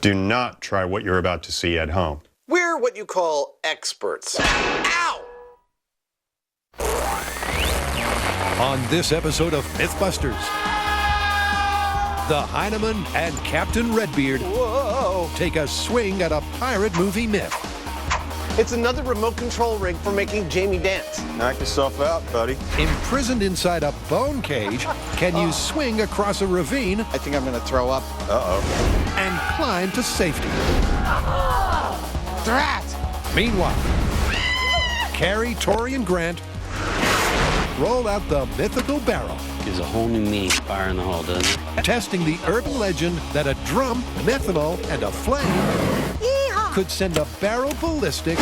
Do not try what you're about to see at home. We're what you call experts. Ow! On this episode of Mythbusters, the Heineman and Captain Redbeard take a swing at a pirate movie myth. It's another remote control rig for making Jamie dance. Knock yourself out, buddy. Imprisoned inside a bone cage, can you swing across a ravine I think I'm gonna throw up. and climb to safety? Drat! Meanwhile, Carrie, Tori, and Grant roll out the mythical barrel, Gives a whole new meaning to fire in the hole, doesn't it? testing the urban legend that a drum, methanol, and a flame could send a barrel ballistic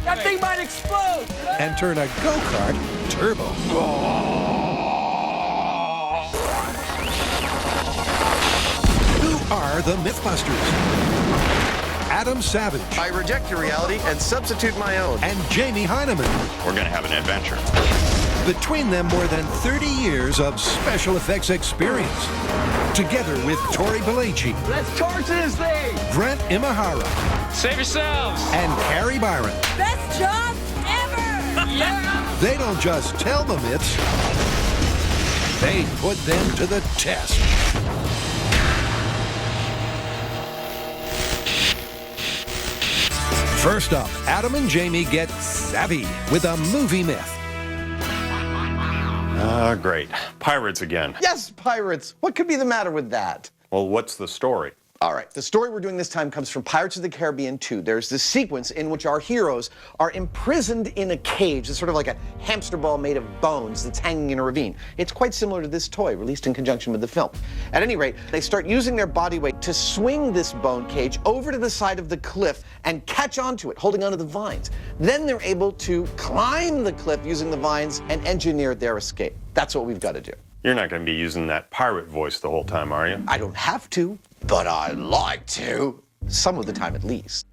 That thing might explode! and turn a go-kart turbo. Who are the Mythbusters? Adam Savage I reject your reality and substitute my own. and Jamie Heineman. We're gonna have an adventure. Between them, more than 30 years of special effects experience. Together with Tori Belleci, Let's torch this thing! Grant Imahara, Save yourselves! and Carrie Byron. Best job ever! Yeah! They don't just tell the myths, they put them to the test. First up, Adam and Jamie get savvy with a movie myth. Great. Pirates again. Yes, pirates. What could be the matter with that? Well, what's the story? All right, the story we're doing this time comes from Pirates of the Caribbean 2. There's this sequence in which our heroes are imprisoned in a cage. It's sort of like a hamster ball made of bones that's hanging in a ravine. It's quite similar to this toy, released in conjunction with the film. At any rate, they start using their body weight to swing this bone cage over to the side of the cliff and catch onto it, holding onto the vines. Then they're able to climb the cliff using the vines and engineer their escape. That's what we've got to do. You're not gonna be using that pirate voice the whole time, are you? I don't have to, but I like to. Some of the time at least.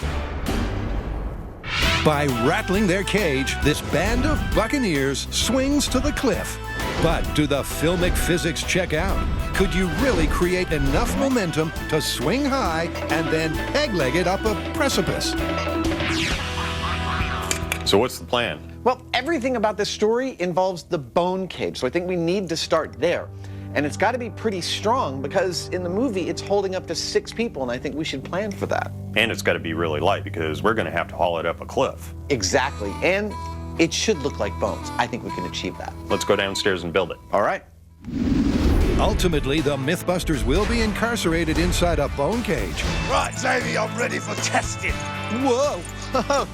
By rattling their cage, this band of buccaneers swings to the cliff. But do the filmic physics check out? Could you really create enough momentum to swing high and then peg-leg it up a precipice? So what's the plan? Well, everything about this story involves the bone cage, so I think we need to start there. And it's got to be pretty strong because in the movie it's holding up to 6 people, and I think we should plan for that. And it's gotta be really light because we're gonna have to haul it up a cliff. Exactly, and it should look like bones. I think we can achieve that. Let's go downstairs and build it. All right. Ultimately, the Mythbusters will be incarcerated inside a bone cage. Right, Jamie, I'm ready for testing. Whoa!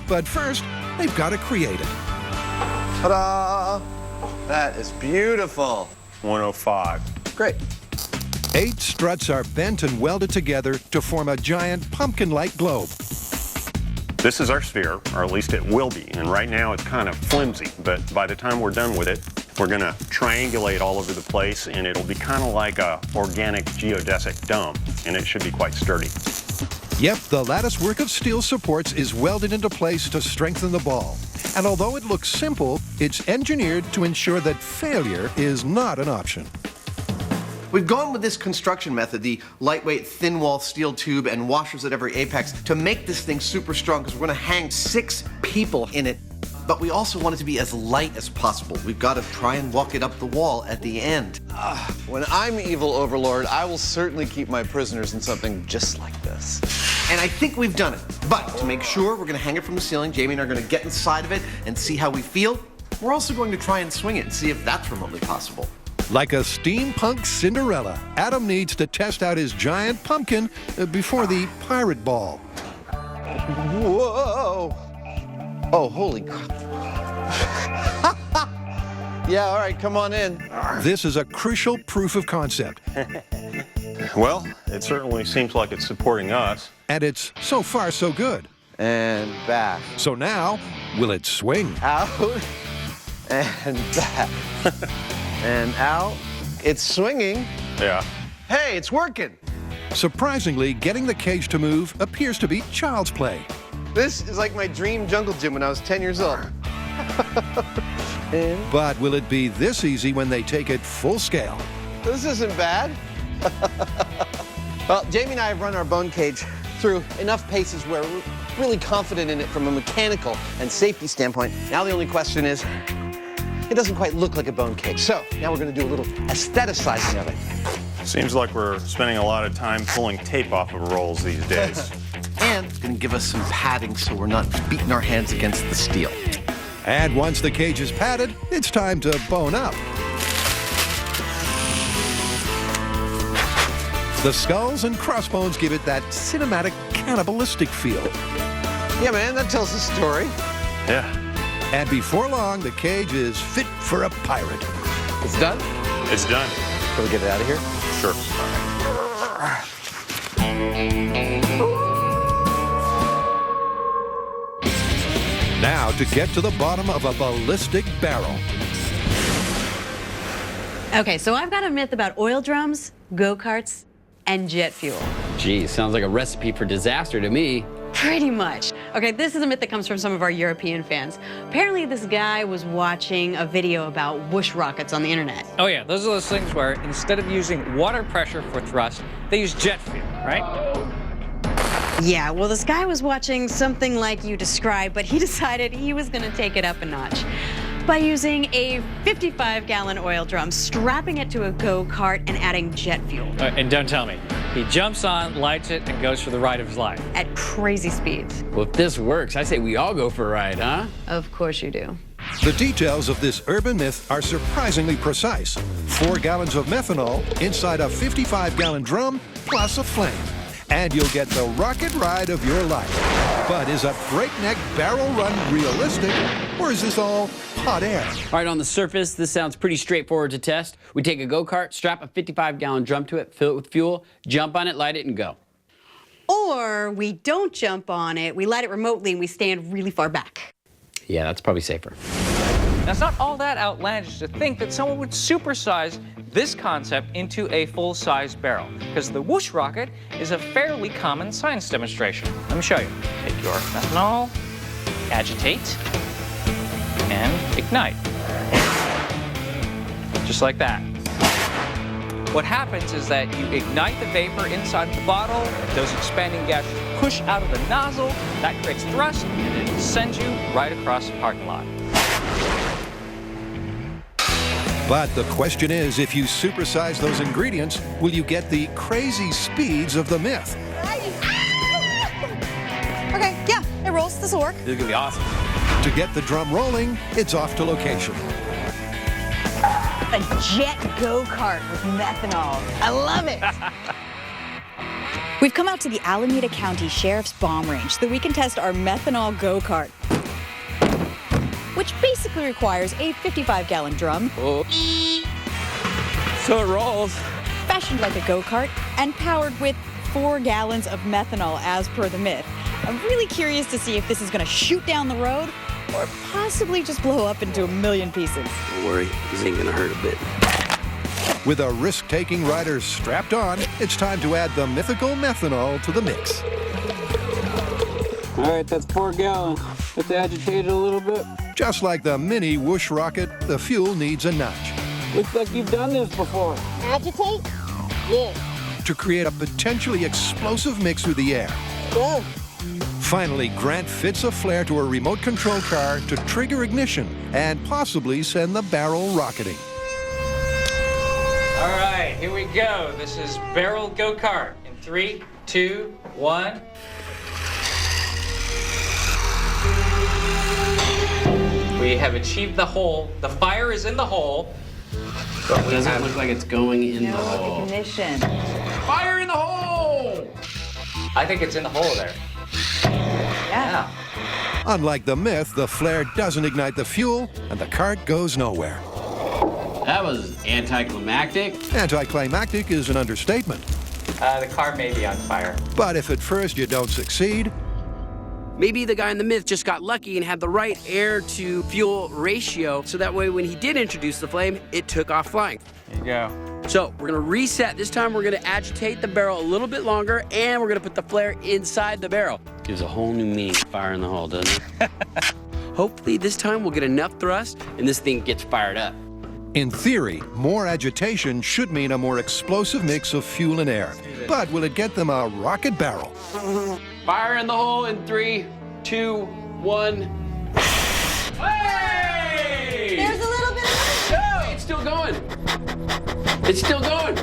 But first, they've got to create it. Ta-da! That is beautiful. 105. Great. 8 struts are bent and welded together to form a giant pumpkin-like globe. This is our sphere, or at least it will be. And right now it's kind of flimsy, but by the time we're done with it, we're gonna triangulate all over the place and it'll be kind of like a organic geodesic dome, and it should be quite sturdy. Yep, the lattice work of steel supports is welded into place to strengthen the ball. And although it looks simple, it's engineered to ensure that failure is not an option. We've gone with this construction method, the lightweight thin wall steel tube and washers at every apex, to make this thing super strong because we're going to hang 6 people in it. But we also want it to be as light as possible. We've got to try and walk it up the wall at the end. When I'm evil overlord, I will certainly keep my prisoners in something just like this. And I think we've done it. But to make sure, we're going to hang it from the ceiling. Jamie and I are going to get inside of it and see how we feel. We're also going to try and swing it and see if that's remotely possible. Like a steampunk Cinderella, Adam needs to test out his giant pumpkin before the pirate ball. Whoa! Oh, holy crap. Yeah, all right, come on in. This is a crucial proof of concept, Well, it certainly seems like it's supporting us. and it's so far so good. And back. So now, will it swing? Out. And back. And out. It's swinging. Yeah. Hey, it's working. Surprisingly, getting the cage to move appears to be child's play. This is like my dream jungle gym when I was 10 years old. In. But will it be this easy when they take it full scale? This isn't bad. Well, Jamie and I have run our bone cage through enough paces where we're really confident in it from a mechanical and safety standpoint. Now the only question is, it doesn't quite look like a bone cage. So now we're going to do a little aestheticizing of it. Seems like we're spending a lot of time pulling tape off of rolls these days. And it's going to give us some padding so we're not beating our hands against the steel. And once the cage is padded, it's time to bone up. The skulls and crossbones give it that cinematic, cannibalistic feel. Yeah, man, that tells the story. Yeah. And before long, the cage is fit for a pirate. It's done? It's done. Can we get it out of here? Sure. Now to get to the bottom of a ballistic barrel. Okay, so I've got a myth about oil drums, go-karts, and jet fuel. Geez, sounds like a recipe for disaster to me. Pretty much. Okay, this is a myth that comes from some of our European fans. Apparently, this guy was watching a video about whoosh rockets on the internet. Oh yeah, those are those things where instead of using water pressure for thrust, they use jet fuel, right? Yeah, well, this guy was watching something like you described, but he decided he was going to take it up a notch by using a 55-gallon oil drum, strapping it to a go-kart, and adding jet fuel. And don't tell me. He jumps on, lights it, and goes for the ride of his life. At crazy speeds. Well, if this works, I say we all go for a ride, huh? Of course you do. The details of this urban myth are surprisingly precise. 4 gallons of methanol inside a 55-gallon drum plus a flame. And you'll get the rocket ride of your life. But is a breakneck barrel run realistic, or is this all hot air? All right, on the surface, this sounds pretty straightforward to test. We take a go-kart, strap a 55-gallon drum to it, fill it with fuel, jump on it, light it, and go. Or we don't jump on it, we light it remotely, and we stand really far back. Yeah, that's probably safer. Now, it's not all that outlandish to think that someone would supersize this concept into a full-size barrel, because the whoosh rocket is a fairly common science demonstration. Let me show you. Take your methanol, agitate, and ignite. Just like that. What happens is that you ignite the vapor inside the bottle, those expanding gases push out of the nozzle, that creates thrust, and it sends you right across the parking lot. But the question is, if you supersize those ingredients, will you get the crazy speeds of the myth? Okay, yeah, it rolls. This will work. This is gonna be awesome. To get the drum rolling, it's off to location. A jet go-kart with methanol. I love it. We've come out to the Alameda County Sheriff's Bomb Range so that we can test our methanol go-kart, which basically requires a 55-gallon drum. Oh. So it rolls. Fashioned like a go-kart and powered with 4 gallons of methanol as per the myth. I'm really curious to see if this is going to shoot down the road or possibly just blow up into a million pieces. Don't worry, this ain't gonna hurt a bit. With a risk-taking rider strapped on, it's time to add the mythical methanol to the mix. All right, that's 4 gallons. Let's agitate it a little bit. Just like the mini whoosh rocket, the fuel needs a nudge. Looks like you've done this before. Agitate? Yeah. To create a potentially explosive mix through the air. Go. Finally, Grant fits a flare to a remote control car to trigger ignition and possibly send the barrel rocketing. All right, here we go. This is barrel go-kart. In 3, 2, 1. We have achieved the hole. The fire is in the hole. But It doesn't look like it's going in the hole. Ignition. Fire in the hole! I think it's in the hole there. Yeah. Unlike the myth, the flare doesn't ignite the fuel and the cart goes nowhere. That was anticlimactic. Anticlimactic is an understatement. The car may be on fire. But if at first you don't succeed, Maybe the guy in the myth just got lucky and had the right air to fuel ratio, so that way when he did introduce the flame, it took off flying. There you go. So we're gonna reset. This time we're gonna agitate the barrel a little bit longer, and we're gonna put the flare inside the barrel. Gives a whole new meaning to fire in the hole, doesn't it? Hopefully this time we'll get enough thrust and this thing gets fired up. in theory, more agitation should mean a more explosive mix of fuel and air. But will it get them a rocket barrel? Fire in the hole in 3, 2, 1. Hey! There's a little bit of... No, it's still going. It's still going.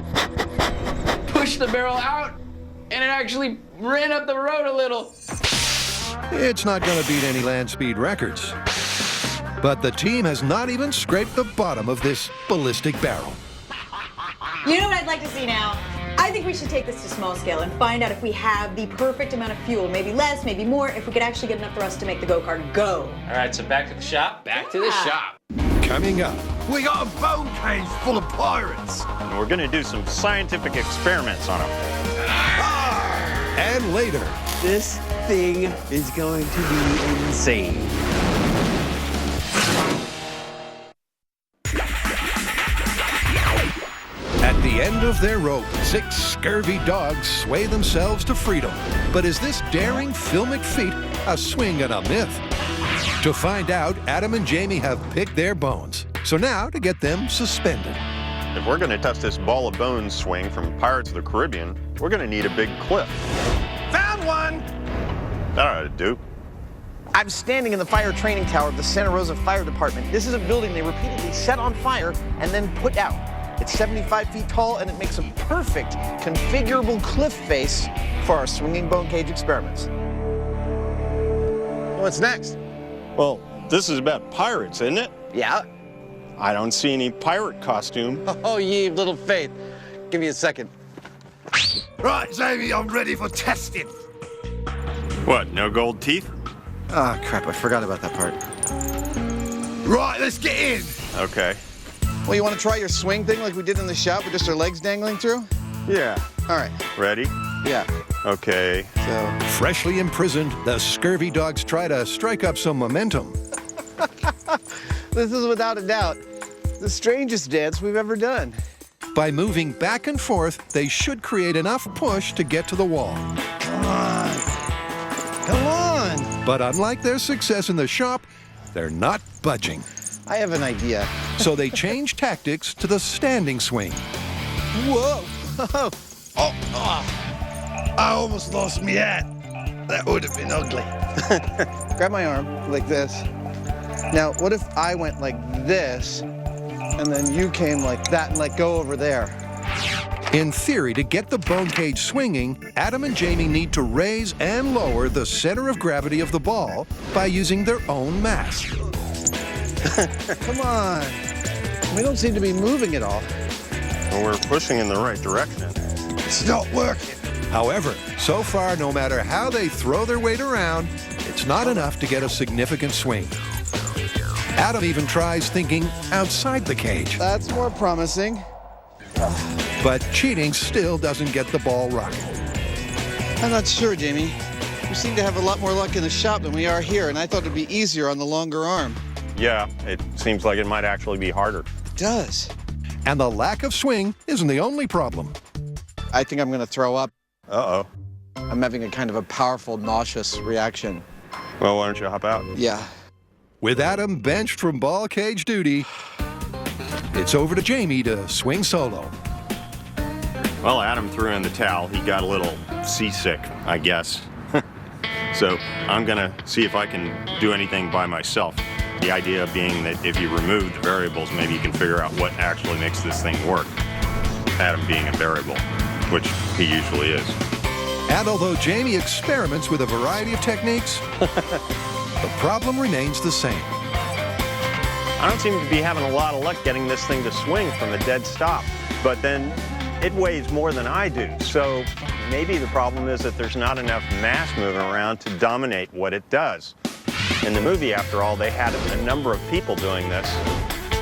Push the barrel out, and it actually ran up the road a little. It's not going to beat any land speed records. But the team has not even scraped the bottom of this ballistic barrel. You know what I'd like to see now? I think we should take this to small scale and find out if we have the perfect amount of fuel. Maybe less, maybe more, if we could actually get enough thrust to make the go-kart go. All right, so back to the shop. Back to the shop. Coming up, We got a bone cage full of pirates. And we're going to do some scientific experiments on them. and later, This thing is going to be insane. at the end of their rope, 6 scurvy dogs sway themselves to freedom. But is this daring filmic feat a swing and a myth? To find out, Adam and Jamie have picked their bones. So now to get them suspended. If we're going to test this ball of bones swing from Pirates of the Caribbean, we're going to need a big cliff. Found one! That ought to do. I'm standing in the fire training tower of the Santa Rosa Fire Department. This is a building they repeatedly set on fire and then put out. It's 75 feet tall, and it makes a perfect configurable cliff face for our swinging bone cage experiments. What's next? Well, this is about pirates, isn't it? Yeah? I don't see any pirate costume. Oh, ye of little faith. Give me a second. Right, Jamie, I'm ready for testing. What, no gold teeth? Ah, crap, I forgot about that part. Right, let's get in. Okay. Well, you want to try your swing thing like we did in the shop with just our legs dangling through? Yeah. All right. Ready? Yeah. Okay. So, Freshly imprisoned, the scurvy dogs try to strike up some momentum. this is without a doubt the strangest dance we've ever done. By moving back and forth, they should create enough push to get to the wall. Come on. Come on. But unlike their success in the shop, they're not budging. I have an idea. So they change tactics to the standing swing. Whoa. I almost lost me hat. That would have been ugly. Grab my arm like this. Now, what if I went like this, and then you came like that and let go over there? In theory, to get the bone cage swinging, Adam and Jamie need to raise and lower the center of gravity of the ball by using their own mass. Come on. We don't seem to be moving at all. Well, we're pushing in the right direction. It's not working. However, so far, no matter how they throw their weight around, it's not enough to get a significant swing. Adam even tries thinking outside the cage, That's more promising. but cheating still doesn't get the ball rocking. I'm not sure, Jamie. We seem to have a lot more luck in the shop than we are here, and I thought it'd be easier on the longer arm. Yeah, it seems like it might actually be harder. It does. And the lack of swing isn't the only problem. I think I'm going to throw up. Uh-oh. I'm having a kind of a powerful, nauseous reaction. Well, why don't you hop out? Yeah. With Adam benched from ball cage duty, it's over to Jamie to swing solo. Well, Adam threw in the towel. He got a little seasick, I guess. So I'm going to see if I can do anything by myself. The idea being that if you remove the variables, maybe you can figure out what actually makes this thing work. Adam being a variable, which he usually is. And although Jamie experiments with a variety of techniques, the problem remains the same. I don't seem to be having a lot of luck getting this thing to swing from a dead stop. But then it weighs more than I do. So maybe the problem is that there's not enough mass moving around to dominate what it does. In the movie, after all, they had a number of people doing this.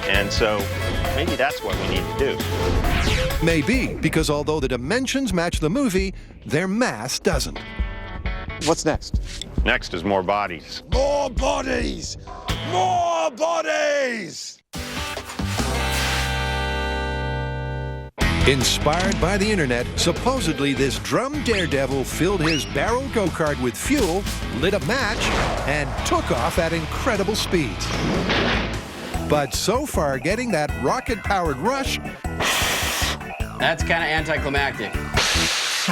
And so maybe that's what we need to do. Maybe, because although the dimensions match the movie, their mass doesn't. What's next? Next is more bodies. More bodies! More bodies! Inspired by the internet, supposedly this drum daredevil filled his barrel go-kart with fuel, lit a match, and took off at incredible speeds. But so far, getting that rocket-powered rush That's kind of anticlimactic.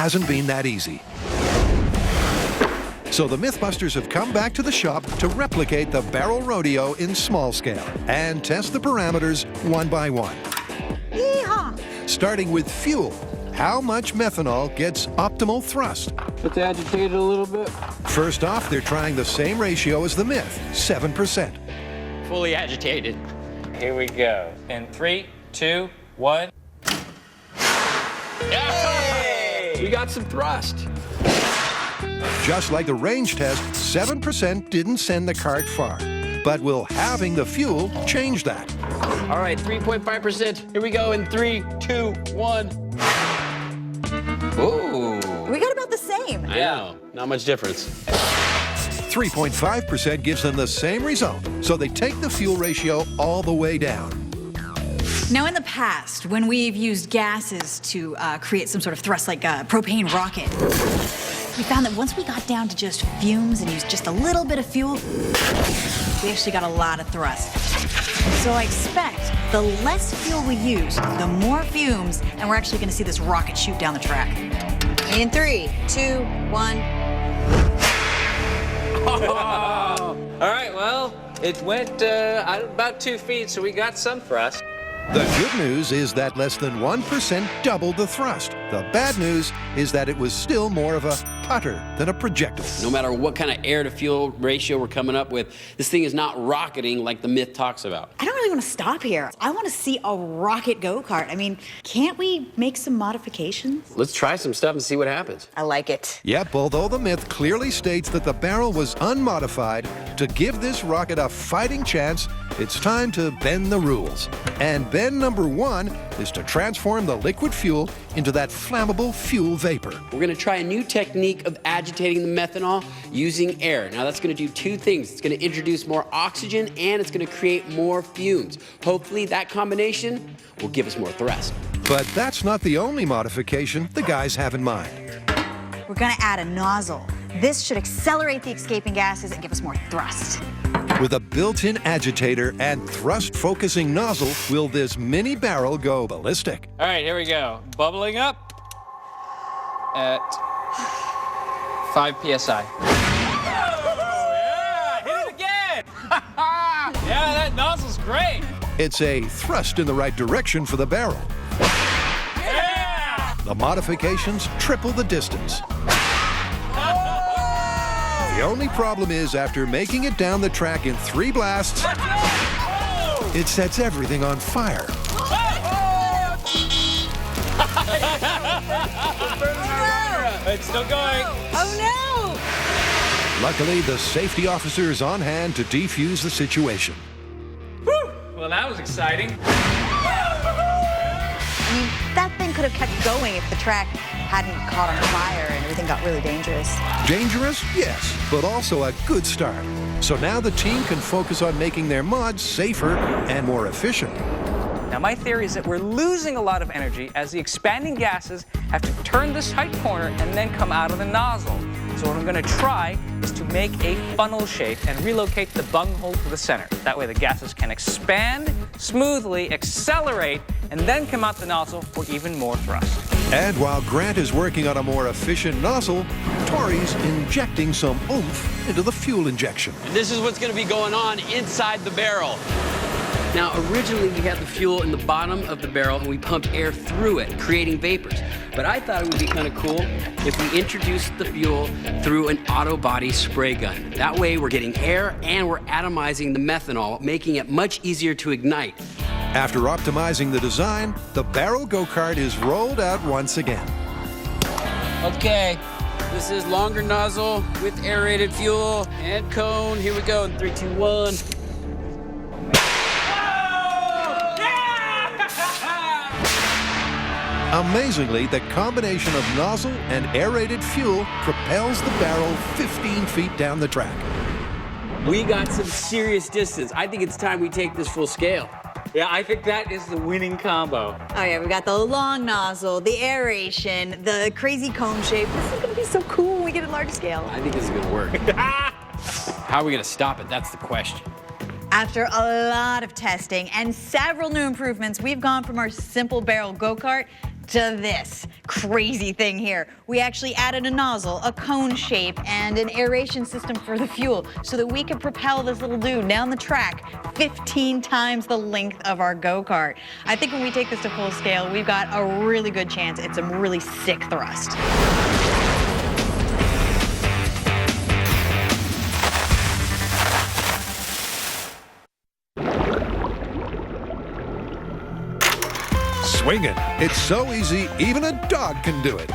hasn't been that easy. So the Mythbusters have come back to the shop to replicate the barrel rodeo in small scale and test the parameters one by one. Yeehaw! Starting with fuel. How much methanol gets optimal thrust? Let's agitate it a little bit. First off, they're trying the same ratio as the Myth, 7%. Fully agitated. Here we go. In 3, 2, 1. We got some thrust. Just like the range test, 7% didn't send the cart far. But will having the fuel change that? All right, 3.5%. Here we go in 3, 2, 1. Ooh. We got about the same. I know. Not much difference. 3.5% gives them the same result, so they take the fuel ratio all the way down. Now, in the past, when we've used gases to create some sort of thrust, like a propane rocket, we found that once we got down to just fumes and used just a little bit of fuel, we actually got a lot of thrust. So I expect the less fuel we use, the more fumes, and we're actually going to see this rocket shoot down the track. In 3, 2, 1. All right, well, it went about 2 feet, so we got some thrust. The good news is that less than 1% doubled the thrust. The bad news is that it was still more of a putter than a projectile. No matter what kind of air to fuel ratio we're coming up with, this thing is not rocketing like the Myth talks about. I don't really want to stop here. I want to see a rocket go-kart. I mean, can't we make some modifications? Let's try some stuff and see what happens. I like it. Yep, although the Myth clearly states that the barrel was unmodified, to give this rocket a fighting chance, it's time to bend the rules. And bend number 1 is to transform the liquid fuel into that flammable fuel vapor. We're gonna try a new technique of agitating the methanol using air. Now that's gonna do 2 things. It's gonna introduce more oxygen and it's gonna create more fumes. Hopefully that combination will give us more thrust. But that's not the only modification the guys have in mind. We're going to add a nozzle. This should accelerate the escaping gases and give us more thrust. With a built-in agitator and thrust-focusing nozzle, will this mini barrel go ballistic? All right, here we go. Bubbling up at 5 psi. Yeah, hit it again. Yeah, that nozzle's great. It's a thrust in the right direction for the barrel. Yeah! The modifications triple the distance. The only problem is, after making it down the track in 3 blasts, it sets everything on fire. It's still going. Oh no! Luckily, the safety officer is on hand to defuse the situation. Whew. Well, that was exciting. I mean, that thing could have kept going if the track hadn't caught on fire and everything got really dangerous. Dangerous? Yes, but also a good start. So now the team can focus on making their mods safer and more efficient. Now, my theory is that we're losing a lot of energy as the expanding gases have to turn this tight corner and then come out of the nozzle. So what I'm going to try is to make a funnel shape and relocate the bunghole to the center. That way the gases can expand smoothly, accelerate, and then come out the nozzle for even more thrust. And while Grant is working on a more efficient nozzle, Tori's injecting some oomph into the fuel injection. And this is what's gonna be going on inside the barrel. Now, originally we had the fuel in the bottom of the barrel and we pumped air through it, creating vapors. But I thought it would be kind of cool if we introduced the fuel through an auto body spray gun. That way we're getting air and we're atomizing the methanol, making it much easier to ignite. After optimizing the design, the barrel go-kart is rolled out once again. Okay, this is longer nozzle with aerated fuel and cone. Here we go in 3, 2, 1. Amazingly, the combination of nozzle and aerated fuel propels the barrel 15 feet down the track. We got some serious distance. I think it's time we take this full scale. Yeah, I think that is the winning combo. Oh yeah, we got the long nozzle, the aeration, the crazy cone shape. This is gonna be so cool when we get a large scale. I think this is gonna work. How are we gonna stop it? That's the question. After a lot of testing and several new improvements, we've gone from our simple barrel go-kart to this crazy thing here. We actually added a nozzle, a cone shape, and an aeration system for the fuel so that we could propel this little dude down the track 15 times the length of our go-kart. I think when we take this to full scale, we've got a really good chance at some really sick thrust. Swinging. It's so easy, even a dog can do it.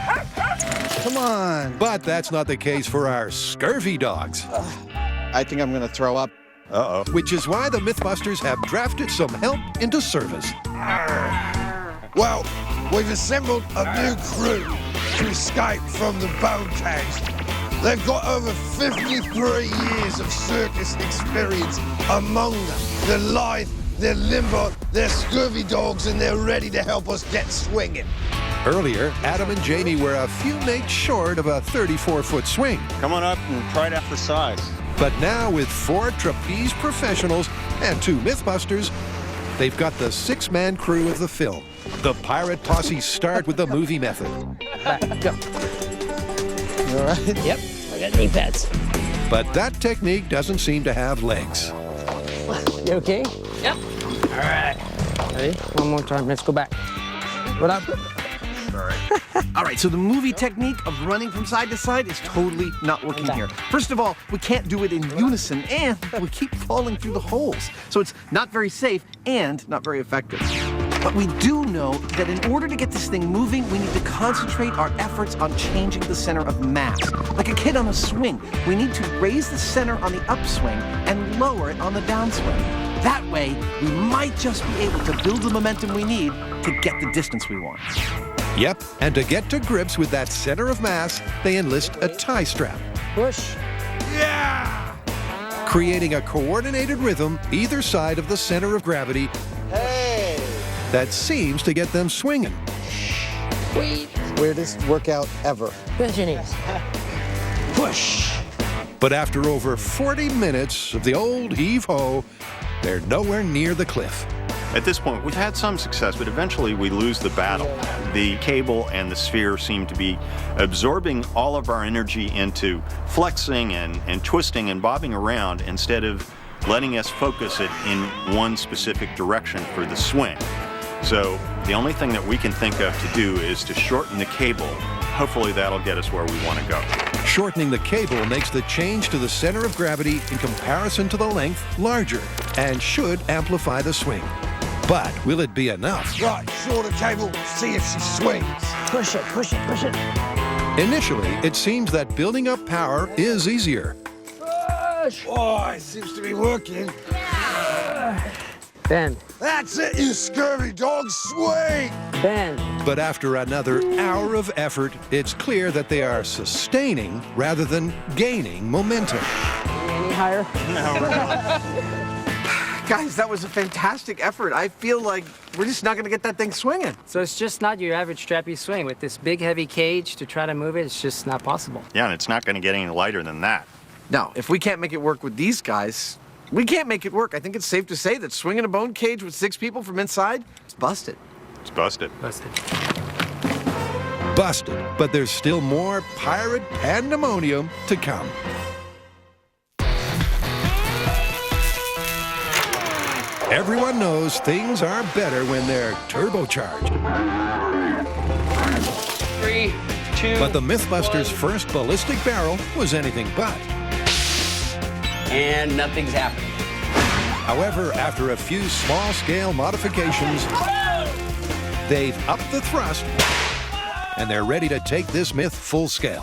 Come on. But that's not the case for our scurvy dogs. I think I'm gonna throw up. Uh-oh. Which is why the Mythbusters have drafted some help into service. Well, we've assembled a new crew to escape from the bone cage. They've got over 53 years of circus experience among them. They're lithe, they're limber, they're scurvy dogs, and they're ready to help us get swinging. Earlier, Adam and Jamie were a few mates short of a 34-foot swing. Come on up and try it out for size. But now, with 4 trapeze professionals and 2 Mythbusters, they've got the 6-man crew of the film. The pirate posse start with the movie method. Go. You all right? Yep, I got knee pads. But that technique doesn't seem to have legs. You okay? Yep. All right. Ready? One more time. Let's go back. What up? All right, so the movie technique of running from side to side is totally not working here. First of all, we can't do it in unison, and we keep falling through the holes. So it's not very safe and not very effective. But we do know that in order to get this thing moving, we need to concentrate our efforts on changing the center of mass. Like a kid on a swing, we need to raise the center on the upswing and lower it on the downswing. That way, we might just be able to build the momentum we need to get the distance we want. Yep, and to get to grips with that center of mass, they enlist a tie strap. Push. Yeah! Creating a coordinated rhythm either side of the center of gravity that seems to get them swinging. Wait. Weirdest workout ever. Bend your knees. Push. But after over 40 minutes of the old heave-ho, they're nowhere near the cliff. At this point, we've had some success, but eventually we lose the battle. The cable and the sphere seem to be absorbing all of our energy into flexing and twisting and bobbing around instead of letting us focus it in one specific direction for the swing. So the only thing that we can think of to do is to shorten the cable. Hopefully that'll get us where we want to go. Shortening the cable makes the change to the center of gravity in comparison to the length larger and should amplify the swing. But will it be enough? Right, shorter cable, see if she swings. Push it, push it, push it. Initially, it seems that building up power is easier. Push. Oh, it seems to be working. Bend. That's it, you scurvy dog, swing! Bend. But after another hour of effort, it's clear that they are sustaining rather than gaining momentum. Any higher? Guys, that was a fantastic effort. I feel like we're just not gonna get that thing swinging. So it's just not your average strappy swing. With this big, heavy cage to try to move it, it's just not possible. Yeah, and it's not going to get any lighter than that. No, if we can't make it work with these guys, we can't make it work. I think it's safe to say that swinging a bone cage with 6 people from inside, it's busted. It's busted. Busted. Busted, but there's still more pirate pandemonium to come. Everyone knows things are better when they're turbocharged. 3, 2. But the Mythbusters' first ballistic barrel was anything but. And nothing's happening. However, after a few small-scale modifications, they've upped the thrust, and they're ready to take this myth full scale.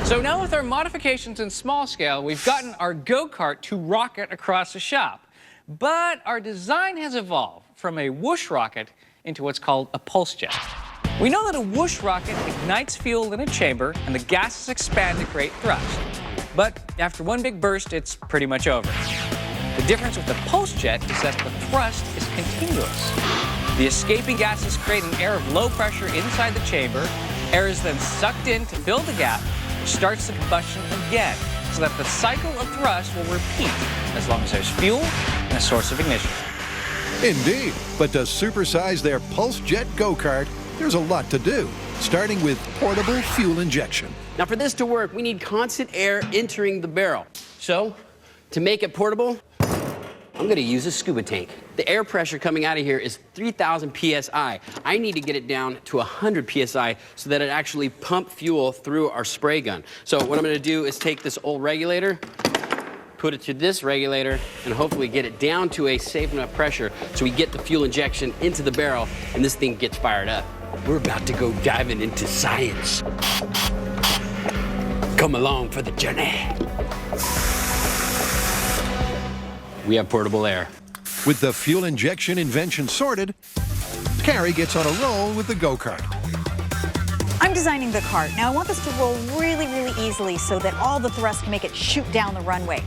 So now with our modifications in small scale, we've gotten our go-kart to rocket across the shop. But our design has evolved from a whoosh rocket into what's called a pulse jet. We know that a whoosh rocket ignites fuel in a chamber and the gases expand to create thrust. But after one big burst, it's pretty much over. The difference with the pulse jet is that the thrust is continuous. The escaping gases create an air of low pressure inside the chamber. Air is then sucked in to fill the gap, which starts the combustion again, so that the cycle of thrust will repeat as long as there's fuel and a source of ignition. Indeed, but to supersize their Pulse Jet go-kart, there's a lot to do, starting with portable fuel injection. Now for this to work, we need constant air entering the barrel. So, to make it portable, I'm gonna use a scuba tank. The air pressure coming out of here is 3,000 PSI. I need to get it down to 100 PSI so that it actually pump fuel through our spray gun. So what I'm gonna do is take this old regulator, put it to this regulator, and hopefully get it down to a safe enough pressure so we get the fuel injection into the barrel and this thing gets fired up. We're about to go diving into science. Come along for the journey. We have portable air. With the fuel injection invention sorted, Carrie gets on a roll with the go-kart. I'm designing the cart. Now I want this to roll really, really easily so that all the thrust can make it shoot down the runway.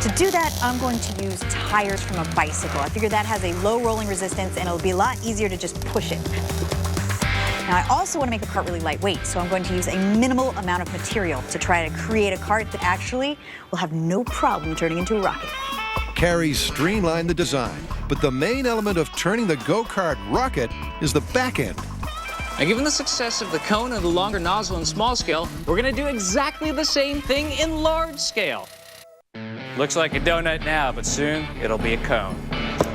To do that, I'm going to use tires from a bicycle. I figure that has a low rolling resistance and it'll be a lot easier to just push it. Now I also want to make the cart really lightweight, so I'm going to use a minimal amount of material to try to create a cart that actually will have no problem turning into a rocket. Carrie streamlined the design, but the main element of turning the go-kart rocket is the back end. Now, given the success of the cone and the longer nozzle in small scale, we're going to do exactly the same thing in large scale. Looks like a donut now, but soon it'll be a cone.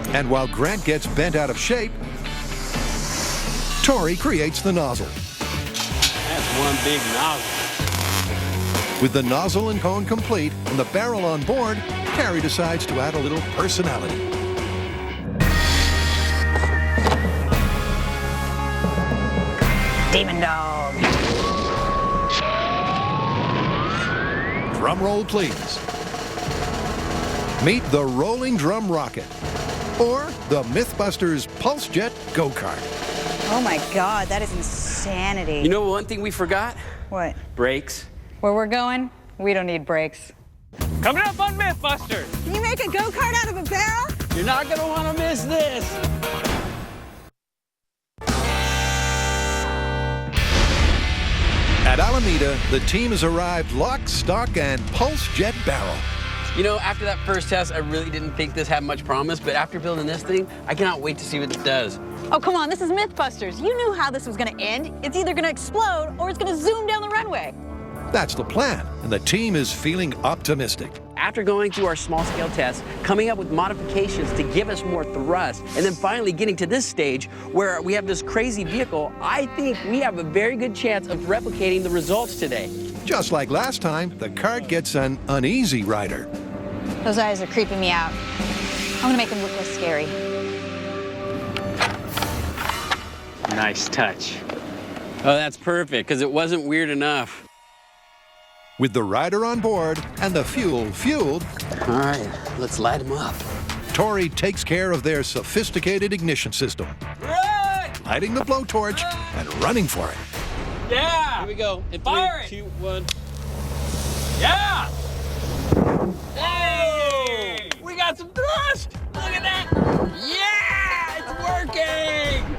And while Grant gets bent out of shape, Tori creates the nozzle. That's one big nozzle. With the nozzle and cone complete and the barrel on board, Carrie decides to add a little personality. Demon dog. Drum roll, please. Meet the rolling drum rocket, or the Mythbusters Pulse Jet go-kart. Oh my God, that is insanity. You know one thing we forgot? What? Brakes. Where we're going, we don't need brakes. Coming up on Mythbusters. Can you make a go-kart out of a barrel? You're not gonna wanna miss this. At Alameda, the team has arrived lock, stock, and Pulse Jet barrel. You know, after that first test, I really didn't think this had much promise, but after building this thing, I cannot wait to see what it does. Oh, come on, this is Mythbusters. You knew how this was gonna end. It's either gonna explode or it's gonna zoom down the runway. That's the plan, and the team is feeling optimistic. After going through our small-scale tests, coming up with modifications to give us more thrust, and then finally getting to this stage where we have this crazy vehicle, I think we have a very good chance of replicating the results today. Just like last time, the kart gets an uneasy rider. Those eyes are creeping me out. I'm gonna make them look less scary. Nice touch. Oh, that's perfect, because it wasn't weird enough. With the rider on board and the fuel fueled, All right, let's light them up. Tori takes care of their sophisticated ignition system, Run! lighting the blowtorch and running for it. Yeah! Here we go. In Fire 3, it. 2, 1. Yeah! Hey! We got some thrust! Look at that! Yeah! It's working!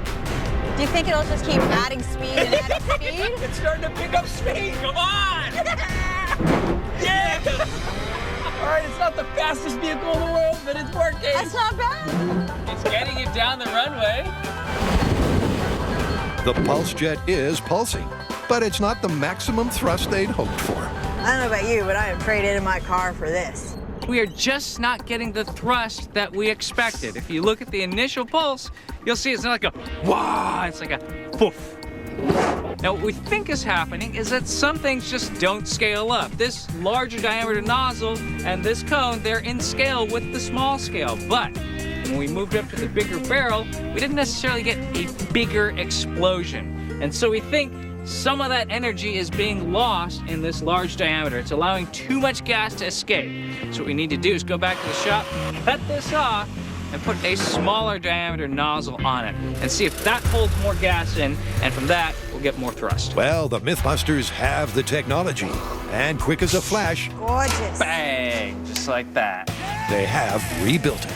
Do you think it'll just keep adding speed and adding speed? It's starting to pick up speed! Come on! Yeah! All right, it's not the fastest vehicle in the world, but it's working. That's not bad. It's getting it down the runway. The Pulse Jet is pulsing, but it's not the maximum thrust they'd hoped for. I don't know about you, but I have traded in my car for this. We are just not getting the thrust that we expected. If you look at the initial pulse, you'll see it's not like a wah, it's like a poof. Now, what we think is happening is that some things just don't scale up. This larger diameter nozzle and this cone, they're in scale with the small scale. But when we moved up to the bigger barrel, we didn't necessarily get a bigger explosion. And so we think some of that energy is being lost in this large diameter. It's allowing too much gas to escape. So what we need to do is go back to the shop, cut this off, and put a smaller diameter nozzle on it and see if that holds more gas in, and from that, we'll get more thrust. Well, the Mythbusters have the technology, and quick as a flash, Gorgeous. Bang! Just like that. they have rebuilt it.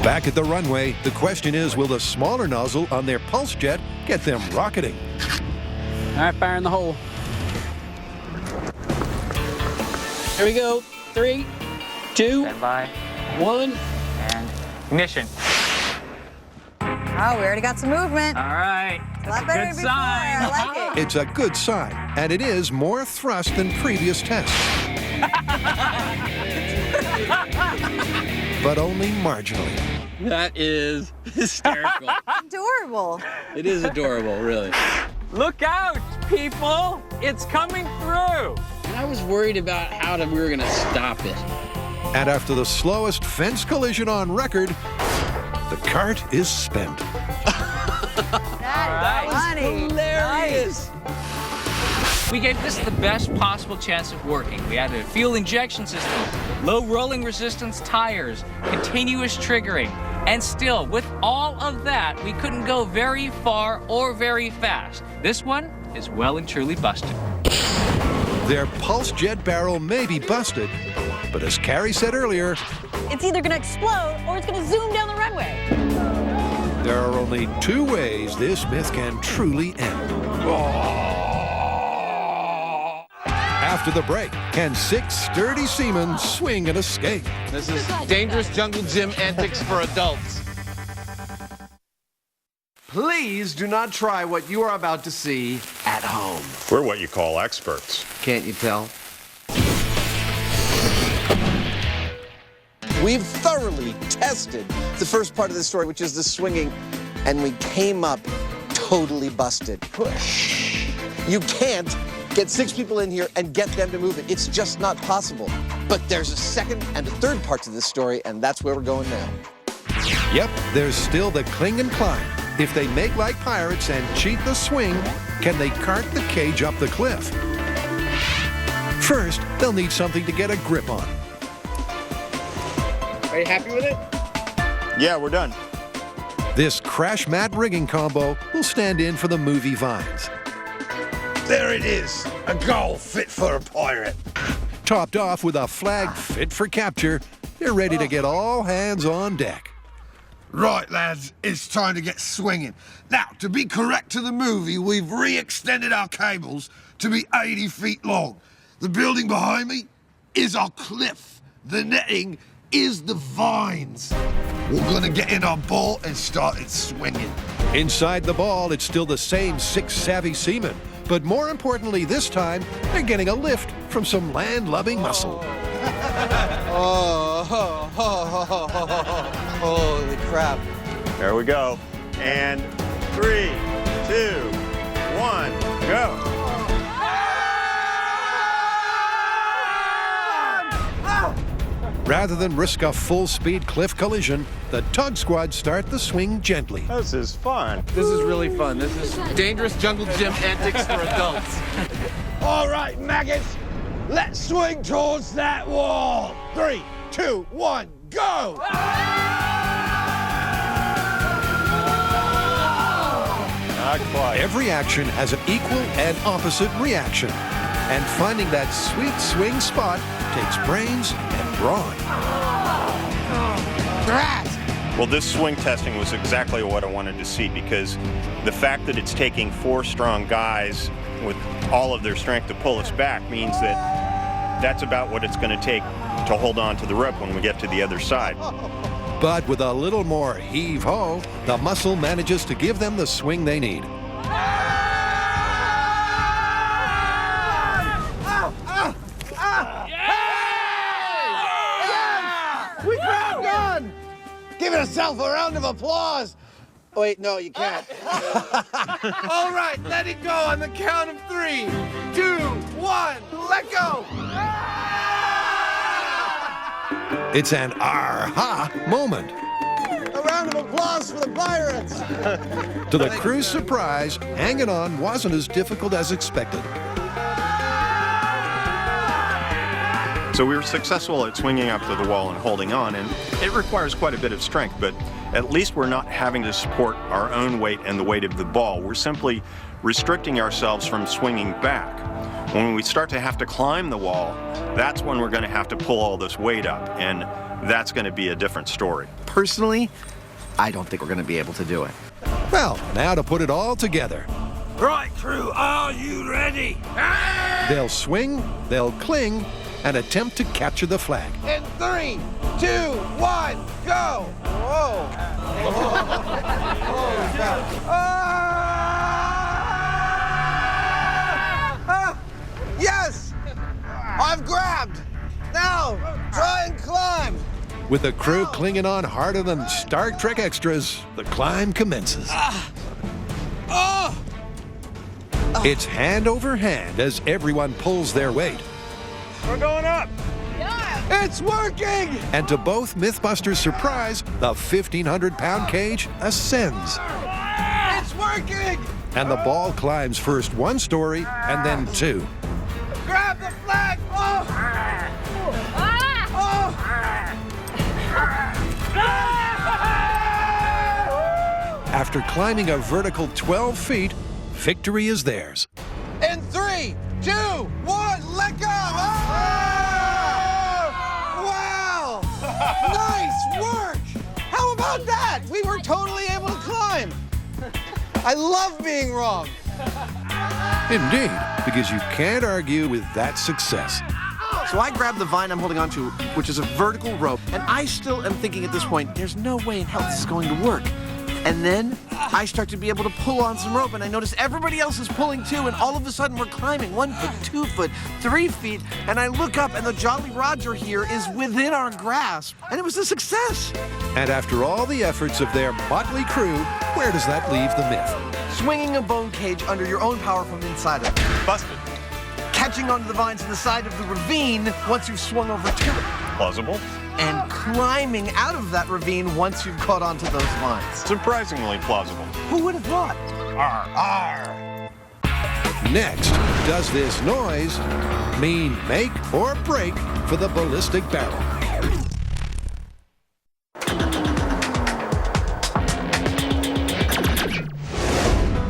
Back at the runway, the question is, will the smaller nozzle on their Pulse Jet get them rocketing? All right, fire in the hole. Here we go. 3, 2, Stand by. 1. And Ignition. Oh, we already got some movement. All right. A lot better than Good before. I sign. like it. It's a good sign, and it is more thrust than previous tests. But only marginally. That is hysterical. Adorable. It is adorable, really. Look out, people. It's coming through. And I was worried about how we were going to stop it. And after the slowest fence collision on record, the cart is spent. That is funny. Hilarious. We gave this the best possible chance of working. We added a fuel injection system, low rolling resistance tires, continuous triggering, and still, with all of that, we couldn't go very far or very fast. This one is well and truly busted. Their pulse jet barrel may be busted, but as Carrie said earlier, It's either going to explode or it's going to zoom down the runway. there are only two ways this myth can truly end. After the break, can 6 sturdy seamen swing and escape? This is dangerous jungle gym antics for adults. Please do not try what you are about to see at home. We're what you call experts. Can't you tell? We've thoroughly tested the first part of the story, which is the swinging, and we came up totally busted. You can't get 6 people in here and get them to move it. It's just not possible. But there's a second and a third part to this story, and that's where we're going now. Yep, there's still the cling and climb. If they make like pirates and cheat the swing, can they cart the cage up the cliff? First, they'll need something to get a grip on. Are you happy with it? Yeah, we're done. This crash mat rigging combo will stand in for the movie vines. There it is, a goal fit for a pirate. Topped off with a flag fit for capture, they're ready to get all hands on deck. Right, lads, it's time to get swinging. Now, to be correct to the movie, we've re-extended our cables to be 80 feet long. The building behind me is our cliff. The netting is the vines. We're gonna get in our ball and start it swinging. Inside the ball, it's still the same 6 savvy seamen, but more importantly this time, they're getting a lift from some land-loving muscle. Holy crap. There we go. And 3, 2, 1, go. Rather than risk a full-speed cliff collision, the tug squad start the swing gently. This is fun. This is really fun. This is dangerous jungle gym antics for adults. All right, maggots, let's swing towards that wall. 3, 2, 1, go! Not quite. Every action has an equal and opposite reaction. And finding that sweet swing spot takes brains and brawn. Well, this swing testing was exactly what I wanted to see, because the fact that it's taking 4 strong guys with all of their strength to pull us back means that that's about what it's going to take to hold on to the rope when we get to the other side. But with a little more heave-ho, the muscle manages to give them the swing they need. We grabbed on! Give yourself a round of applause. Oh, wait, no, you can't. All right, let it go on the count of 3, 2, 1, let go! It's an aha moment. A round of applause for the pirates. To the crew's surprise, hanging on wasn't as difficult as expected. So we were successful at swinging up to the wall and holding on, and it requires quite a bit of strength, but at least we're not having to support our own weight and the weight of the ball. We're simply restricting ourselves from swinging back. When we start to have to climb the wall, that's when we're going to have to pull all this weight up, and that's going to be a different story. Personally, I don't think we're going to be able to do it. Well, now to put it all together. Right, crew, are you ready? They'll swing, they'll cling, and attempt to capture the flag. In 3, 2, 1, go! Whoa! Yes! I've grabbed! Now, try and climb! With the crew clinging on harder than Star Trek extras, the climb commences. It's hand over hand as everyone pulls their weight. We're going up! Yeah! It's working! And to both Mythbusters' surprise, the 1,500-pound cage ascends. It's working! And the ball climbs first 1 story and then 2. Grab the flag! Oh! After climbing a vertical 12 feet, victory is theirs. In 3, 2, 1, let go! Oh! Wow! Nice work! How about that? We were totally able to climb. I love being wrong. Indeed, because you can't argue with that success. So I grab the vine I'm holding onto, which is a vertical rope, and I still am thinking at this point, there's no way in hell this is going to work. And then I start to be able to pull on some rope, and I notice everybody else is pulling too, and all of a sudden we're climbing 1 foot, 2 foot, 3 feet, and I look up and the Jolly Roger here is within our grasp, and it was a success. And after all the efforts of their motley crew, where does that leave the myth? Swinging a bone cage under your own power from inside of it. Busted. Catching onto the vines in the side of the ravine once you've swung over to it. Plausible. And climbing out of that ravine once you've caught onto those vines. Surprisingly plausible. Who would have thought? Next, does this noise mean make or break for the ballistic barrel?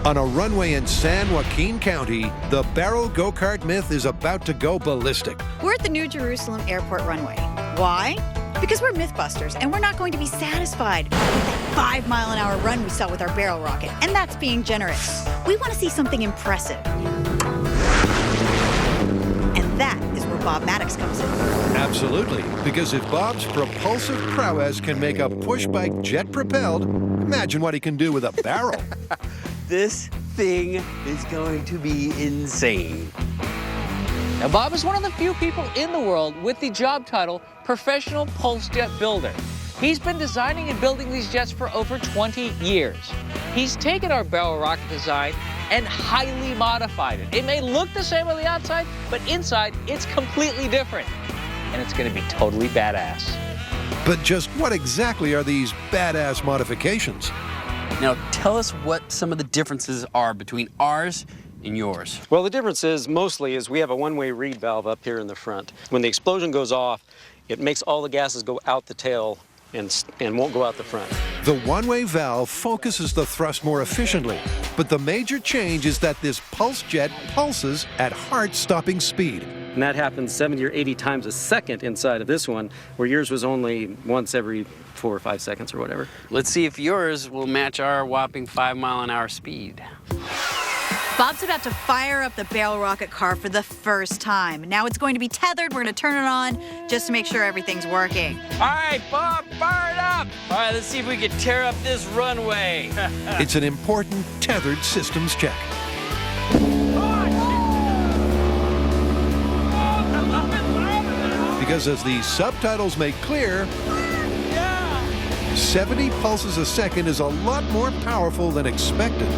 On a runway in San Joaquin County, the barrel go-kart myth is about to go ballistic. We're at the New Jerusalem Airport runway. Why? Because we're Mythbusters, and we're not going to be satisfied with that 5-mile-an-hour run we saw with our barrel rocket, and that's being generous. We want to see something impressive. And that is where Bob Maddox comes in. Absolutely, because if Bob's propulsive prowess can make a push bike jet-propelled, imagine what he can do with a barrel. This thing is going to be insane. Now, Bob is one of the few people in the world with the job title Professional Pulse Jet Builder. He's been designing and building these jets for over 20 years. He's taken our barrel rocket design and highly modified it. It may look the same on the outside, but inside, it's completely different. And it's gonna be totally badass. But just what exactly are these badass modifications? Now, tell us what some of the differences are between ours and yours. Well, the difference is mostly is we have a one-way reed valve up here in the front. When the explosion goes off, it makes all the gases go out the tail and won't go out the front. The one-way valve focuses the thrust more efficiently, but the major change is that this pulse jet pulses at heart-stopping speed. And that happens 70 or 80 times a second inside of this one, where yours was only once every 4 or 5 seconds or whatever. Let's see if yours will match our whopping 5-mile-an-hour speed. Bob's about to fire up the barrel rocket car for the first time. Now it's going to be tethered. We're going to turn it on just to make sure everything's working. All right, Bob, fire it up. All right, let's see if we can tear up this runway. It's an important tethered systems check. Because as the subtitles make clear, 70 pulses a second is a lot more powerful than expected.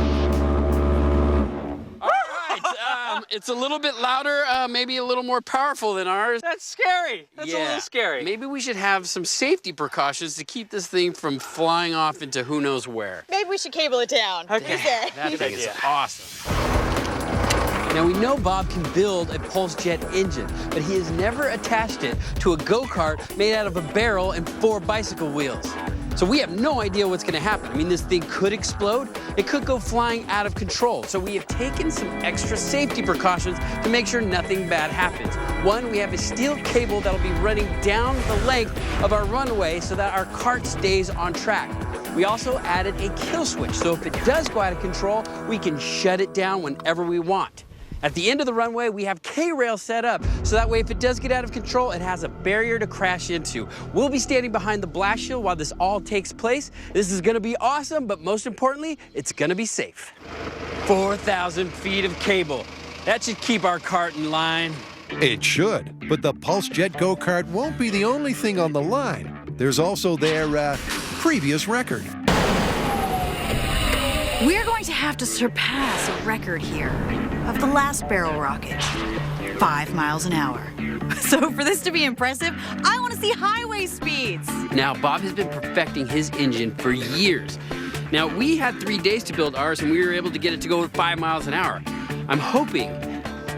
It's a little bit louder, maybe a little more powerful than ours. That's scary. That's a little scary. Maybe we should have some safety precautions to keep this thing from flying off into who knows where. Maybe we should cable it down. Okay. That thing is awesome. Now, we know Bob can build a pulse jet engine, but he has never attached it to a go-kart made out of a barrel and 4 bicycle wheels. So we have no idea what's going to happen. I mean, this thing could explode. It could go flying out of control. So we have taken some extra safety precautions to make sure nothing bad happens. One, we have a steel cable that'll be running down the length of our runway so that our cart stays on track. We also added a kill switch, so if it does go out of control, we can shut it down whenever we want. At the end of the runway, we have K-rail set up, so that way if it does get out of control, it has a barrier to crash into. We'll be standing behind the blast shield while this all takes place. This is gonna be awesome, but most importantly, it's gonna be safe. 4,000 feet of cable. That should keep our cart in line. It should, but the Pulse Jet go-kart won't be the only thing on the line. There's also their previous record. We're going to have to surpass a record here of the last barrel rocket, 5 miles an hour. So for this to be impressive, I want to see highway speeds. Now, Bob has been perfecting his engine for years. Now, we had 3 days to build ours, and we were able to get it to go 5 miles an hour. I'm hoping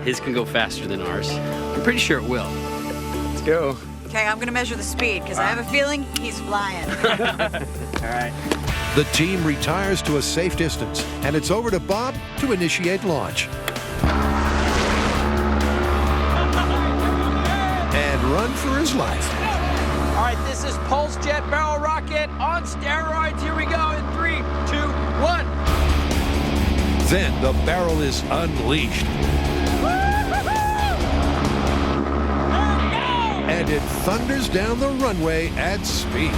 his can go faster than ours. I'm pretty sure it will. Let's go. Okay, I'm going to measure the speed because I have a feeling he's flying. All right. The team retires to a safe distance, and it's over to Bob to initiate launch. And run for his life. All right, this is Pulse Jet Barrel Rocket on steroids. Here we go in 3, 2, 1. Then the barrel is unleashed. And it thunders down the runway at speed.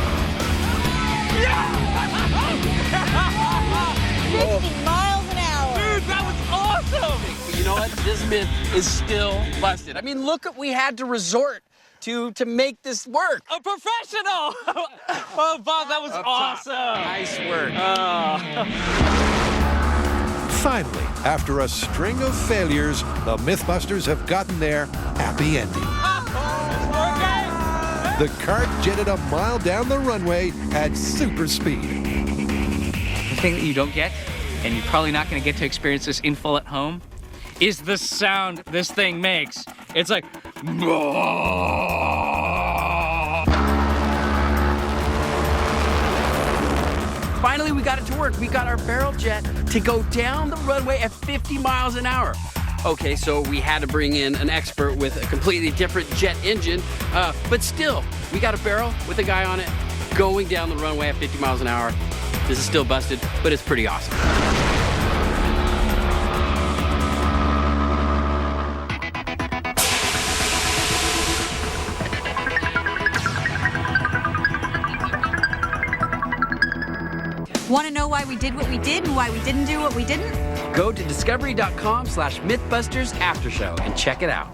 50 miles an hour. Dude, that was awesome. You know what? This myth is still busted. I mean, look what we had to resort to make this work. A professional! Oh, Bob, that was awesome. Nice work. Finally, after a string of failures, the Mythbusters have gotten their happy ending. The cart jetted a mile down the runway at super speed. The thing that you don't get, and you're probably not going to get to experience this in full at home, is the sound this thing makes. It's like... Finally, we got it to work. We got our barrel jet to go down the runway at 50 miles an hour. Okay, so we had to bring in an expert with a completely different jet engine, but still, we got a barrel with a guy on it going down the runway at 50 miles an hour. This is still busted, but it's pretty awesome. Want to know why we did what we did and why we didn't do what we didn't? Go to discovery.com/Mythbusters After Show and check it out.